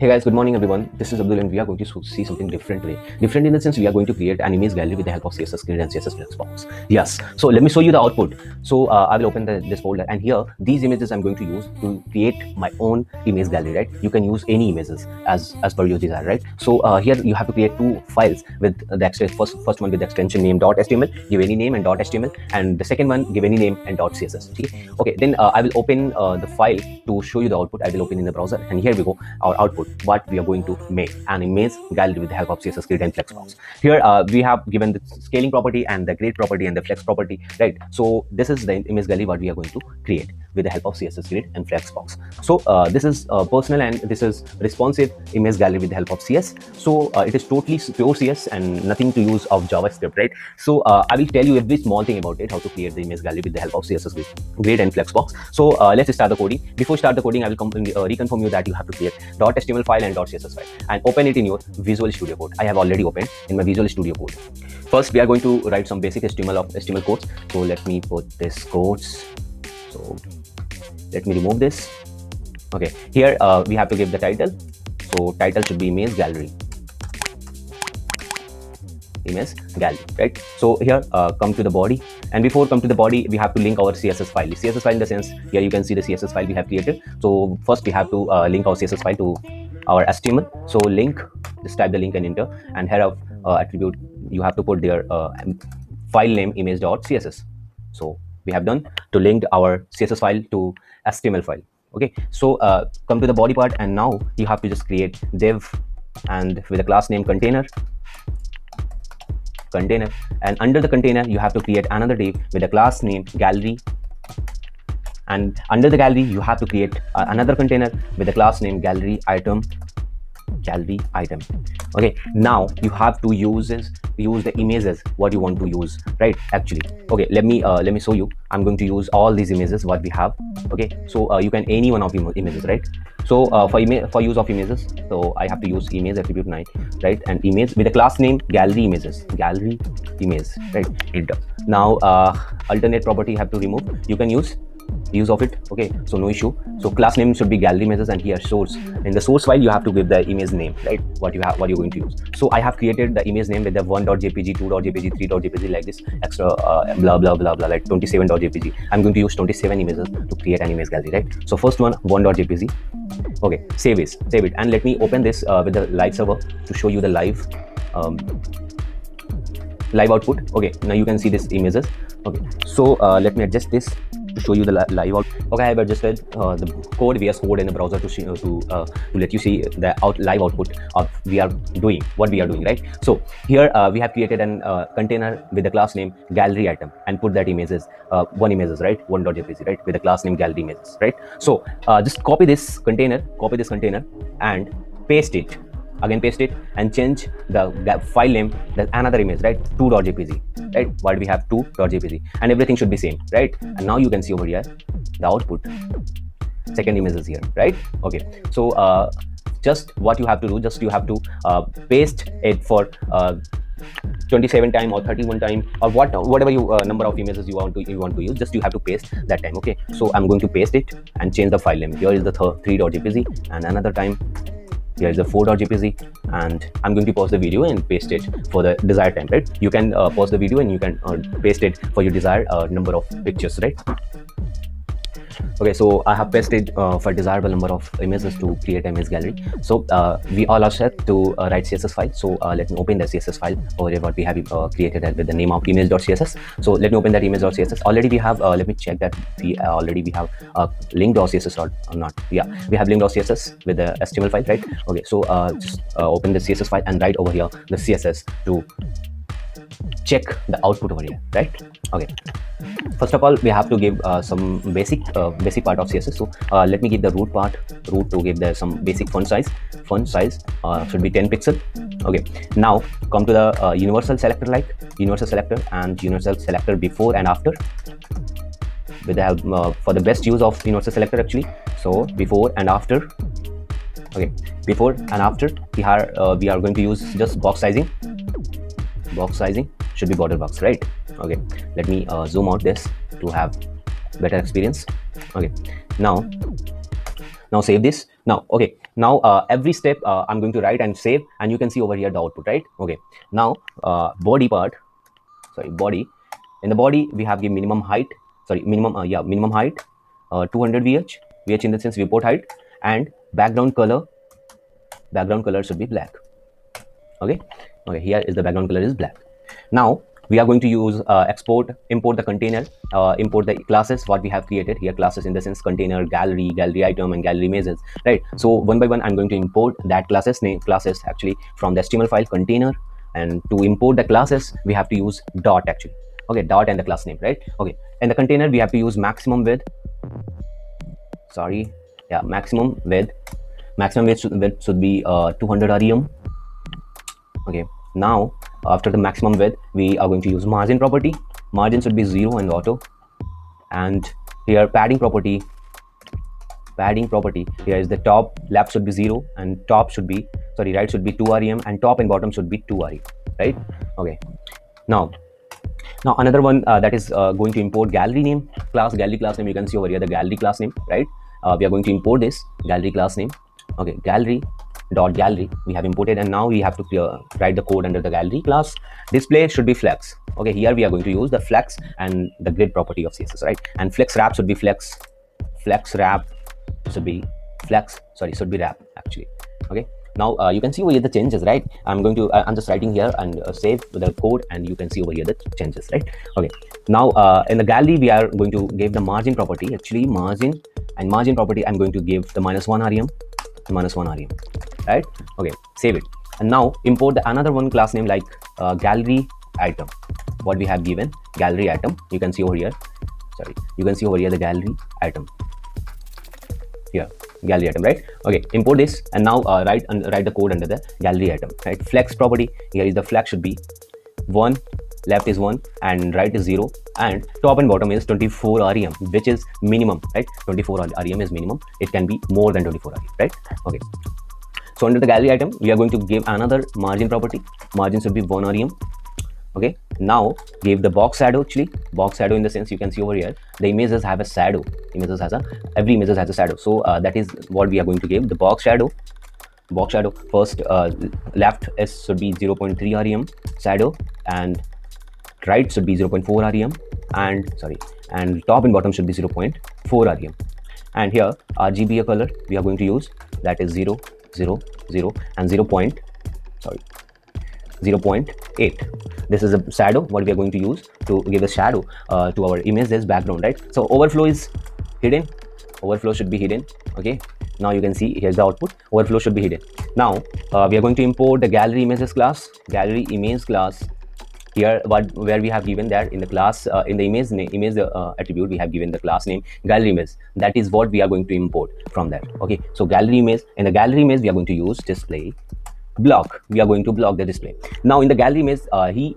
Hey guys, good morning everyone. This is Abdul and we are going to see something different today. Different in the sense we are going to create an image gallery with the help of CSS Grid and CSS Flexbox. Yes, so let me show you the output. So I will open this folder, and here these images I'm going to use to create my own image gallery, right? You can use any images as per your desire, right? So here you have to create two files with the first one with the extension name .html, give any name and .html, and the second one give any name and .css. Okay, then I will open the file to show you the output. I will open in the browser, and here we go, our output. What we are going to make an image gallery with the help of CSS Grid and Flexbox. Here we have given the scaling property and the grid property and the flex property, right? So this is the image gallery what we are going to create with the help of CSS Grid and Flexbox. So this is personal and this is responsive image gallery with the help of CS. So it is totally pure CS and nothing to use of JavaScript, right? So I will tell you every small thing about it, how to create the image gallery with the help of CSS Grid and Flexbox. So let's start the coding. Before start the coding, I will reconfirm you that you have to create .html file and .css file and open it in your Visual Studio Code. I have already opened in my Visual Studio Code. First, we are going to write some basic HTML codes. So let me put this codes. So let me remove this. Okay, here we have to give the title. So title should be image gallery. Image gallery, right? So here come to the body, and before come to the body we have to link our CSS file. The CSS file in the sense, here you can see the CSS file we have created. So first we have to link our CSS file to our HTML. So link, just type the link and enter, and here of attribute you have to put their file name image.css. So we have done to link our CSS file to HTML file. Okay, so come to the body part, and now you have to just create div and with a class name container, and under the container you have to create another div with a class name gallery, and under the gallery you have to create another container with a class name gallery item. Okay, now you have to use the images what you want to use, right? Actually, okay, let me show you. I'm going to use all these images what we have. Okay, so you can any one of images, right? So for use of images, so I have to use image attribute 9, right? And image with a class name gallery images, gallery image, right? Now alternate property have to remove. You can use of it. Okay, so no issue. So class name should be gallery images, and here source, in the source file you have to give the image name, right? What you're going to use. So I have created the image name with the 1.jpg, 2.jpg, 3.jpg, like this extra blah blah blah blah, like 27.jpg. I'm going to use 27 images to create an image gallery, right? So first one 1.jpg. okay, save it, and let me open this with the live server to show you the live output. Okay, now you can see these images. Okay, so let me adjust this to show you the live out. Okay, I have adjusted the code, VS Code in the browser to let you see the live output of what we are doing, right? So here we have created an container with the class name gallery item and put that images, right? 1.jpg, right? With the class name gallery images, right? So just copy this container and paste it. Again paste it and change the file name, the another image, right? 2.jpg, right? What we have 2.jpg, and everything should be same, right? And now you can see over here the output. Second image is here, right? Okay, so just what you have to do, just you have to paste it for 27 time or 31 time or whatever you number of images you want to use. Just you have to paste that time. Okay, so I'm going to paste it and change the file name. Here is the 3.jpg, and another time here is the 4.jpg, and I'm going to pause the video and paste it for the desired time, right? You can pause the video and you can paste it for your desired number of pictures, right? Okay, so I have pasted for desirable number of images to create image gallery. So we all are set to write CSS file. So let me open the CSS file over here what we have created with the name of image.css. So let me open that image.css. Already we have let me check that we have link.css or not. Yeah, we have link.css with the HTML file, right? Okay, so just open the CSS file and write over here the CSS to check the output over here, right? Okay, first of all we have to give some basic part of CSS. So let me give the root to give the some basic font size should be 10 pixel. Okay, now come to the universal selector, like universal selector and universal selector before and after with the help for the best use of universal selector actually. So before and after. Okay, before and after we are going to use just box sizing should be border box, right? Okay, let me zoom out this to have better experience. Okay, now save this. Now okay, Now every step I'm going to write and save, and you can see over here the output, right? Okay, now body part, sorry, body. In the body we have the minimum height, sorry, minimum height, 200 vh in the sense viewport height, and background color should be black. Okay, here is the background color is black. Now we are going to use import the container, import the classes what we have created here. Classes in the sense container, gallery item, and gallery images, right? So one by one I'm going to import that classes actually from the HTML file container. And to import the classes we have to use dot actually. Okay, dot and the class name, right? Okay, in the container we have to use maximum width, maximum width should be 200 rem. Okay, now after the maximum width we are going to use margin property. Margin should be 0 and auto. And here padding property, here is the top left should be 0 and top should be, sorry, right should be 2 rem, and top and bottom should be 2 rem, right? Okay, now another one that is going to import gallery name class. Gallery class name, you can see over here the gallery class name, right? We are going to import this gallery class name. Okay, gallery dot gallery we have imported, and now we have to write the code under the gallery class. Display should be flex. Okay, here we are going to use the flex and the grid property of CSS, right? And flex wrap should be flex wrap should be should be wrap actually. Okay, now you can see over here the changes, right? I'm just writing here and save the code, and you can see over here the changes, right? Okay, now in the gallery we are going to give the margin property, actually margin property I'm going to give the -1 rem, right? Okay, save it. And now import the another one class name like gallery item. What we have given, gallery item, you can see over here, the gallery item here, gallery item, right? Okay, import this, and now write the code under the gallery item, right? Flex property, here is the flex should be 1, left is 1 and right is 0, and top and bottom is 24 rem, which is minimum, right? 24 rem is minimum. It can be more than 24 rem, right? Okay, so under the gallery item we are going to give another margin property. Margin should be 1 rem. Okay, now give the box shadow. Actually box shadow in the sense, you can see over here the images have a shadow. Every image has a shadow, so that is what we are going to give the box shadow. First left s should be 0.3 rem shadow, and right should be 0.4 rem, and top and bottom should be 0.4 rem. And here RGB color we are going to use, that is 0, 0, 0 and 0.8. This is a shadow what we are going to use to give a shadow to our image's background, right? So overflow is hidden, overflow should be hidden. Okay, now you can see here's the output, overflow should be hidden. Now we are going to import the gallery images class, gallery image class. Here where we have given that in the class in the image attribute we have given the class name gallery image. That is what we are going to import from that. Okay, so gallery image, in the gallery image we are going to use display block. We are going to block the display. Now in the gallery image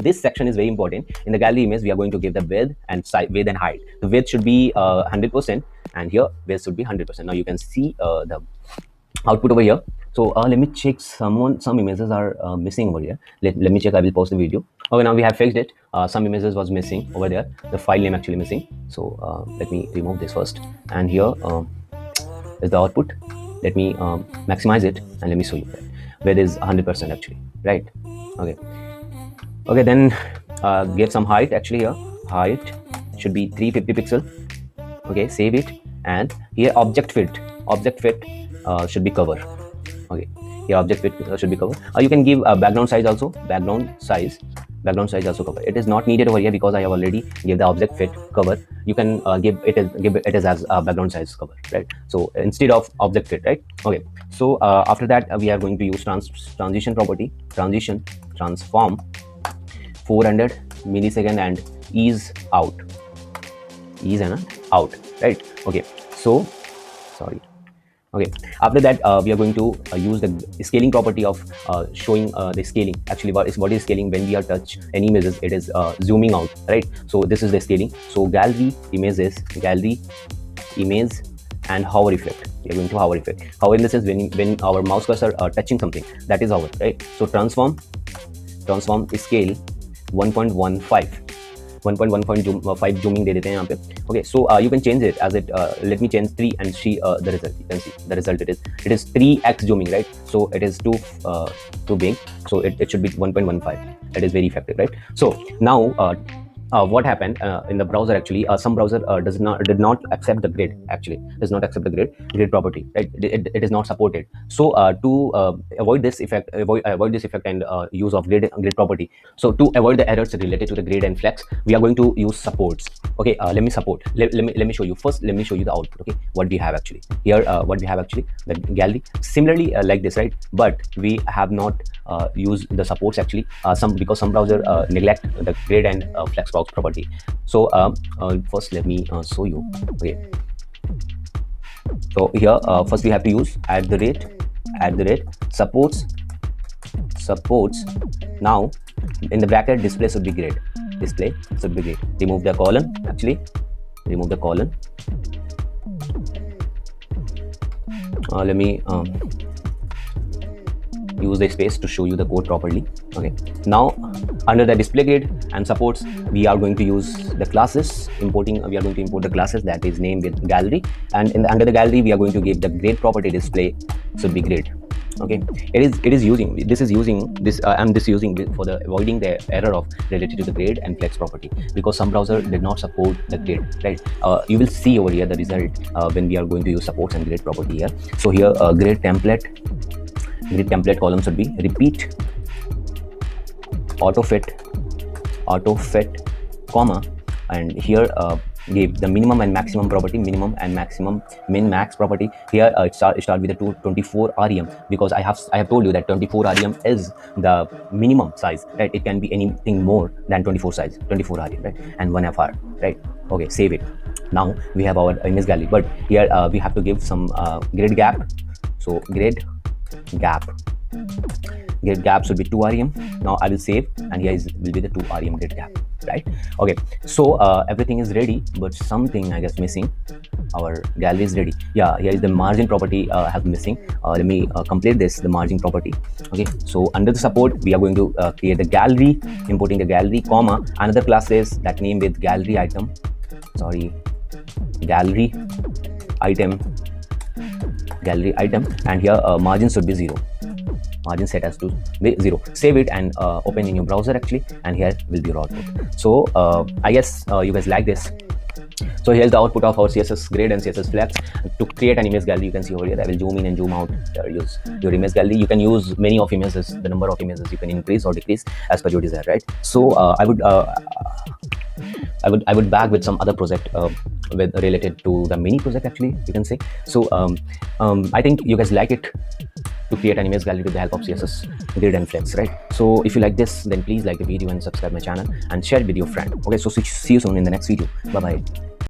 this section is very important. In the gallery image we are going to give the width and height. The width should be 100%, and here width should be 100%. Now you can see the output over here. So let me check, some images are missing over here. Let me check. I will post the video. Okay, now we have fixed it. Some images was missing over there, the file name actually missing. So let me remove this first, and here is the output. Let me maximize it and let me show you that where is 100% actually, right? Okay, then give some height. Actually here height should be 350 pixel. Okay, save it. And here object fit should be cover. Okay, here object fit should be cover. You can give a background size also, background size also cover. It is not needed over here because I have already give the object fit cover. You can give it as a background size cover, right? So instead of object fit, right? Okay, so after that we are going to use transition property, transform 400 millisecond and ease out, right? Okay, so sorry. Okay, after that we are going to use the scaling property of showing the scaling. Actually what is scaling? When we are touch any images, it is zooming out, right? So this is the scaling. So gallery image and hover effect. We are going to hover effect. Hover in the sense when our mouse cursor are touching something, that is hover, right? So transform scale 1.15. 1.1.5 zooming दे देते हैं यहाँ पे. Okay, so you can change it as it. Let me change 3 and see the result. You can see the result. It is 3x zooming, right? So it is too big. So it should be 1.15. It is very effective, right? So now what happened in the browser actually, some browser did not accept the grid, actually does not accept the grid property, right? It is not supported. So to avoid this effect and use of grid property, so to avoid the errors related to the grid and flex, we are going to use supports. Okay, let me show you. First let me show you the output. Okay, what we have actually here, what we have actually, the gallery similarly like this, right? But we have not used the supports actually, because some browser neglect the grid and flex property. So first let me show you. Okay, so here first we have to use supports. Now in the bracket, display should be grid. Remove the colon, actually remove the colon. Let me use the space to show you the code properly. Okay, now under the display grid and supports, we are going to use the classes. We are going to import the classes that is named with gallery, and under the gallery we are going to give the grid property. Display should be grid. Okay, it is using this for the avoiding the error of related to the grid and flex property, because some browser did not support the grid, right? You will see over here the result when we are going to use supports and grid property here. So here grid template column should be repeat auto fit, comma, and here give the minimum and maximum property, minimum and maximum, min max property. Here it start with the 24 rem, because I have told you that 24 rem is the minimum size, right? It can be anything more than 24 rem, right? And 1 fr, right? Okay, save it. Now we have our image gallery, but here we have to give some grid gap. So grid gap should be 2 rem. Now I will save, and here will be the 2 rem grid gap, right? Okay, so everything is ready, but something I guess missing. Our gallery is ready. Yeah, here is the margin property have missing. Let me complete this, the margin property. Okay, so under the support we are going to create the gallery, importing the gallery, comma, another classes that name with gallery item, and here margin should be 0. Margin set as to 0. Save it and open in your browser actually, and here will be your output. So I guess you guys like this. So here's the output of our CSS grid and CSS flex. To create an image gallery, you can see over here, I will zoom in and zoom out. Use your image gallery. You can use many of images, the number of images you can increase or decrease as per your desire, right? So I would back with some other project related to the mini project actually, you can say. So I think you guys like it, to create an image gallery with the help of CSS grid and flex, right? So if you like this, then please like the video and subscribe my channel and share it with your friend. Okay, so see you soon in the next video. Bye bye.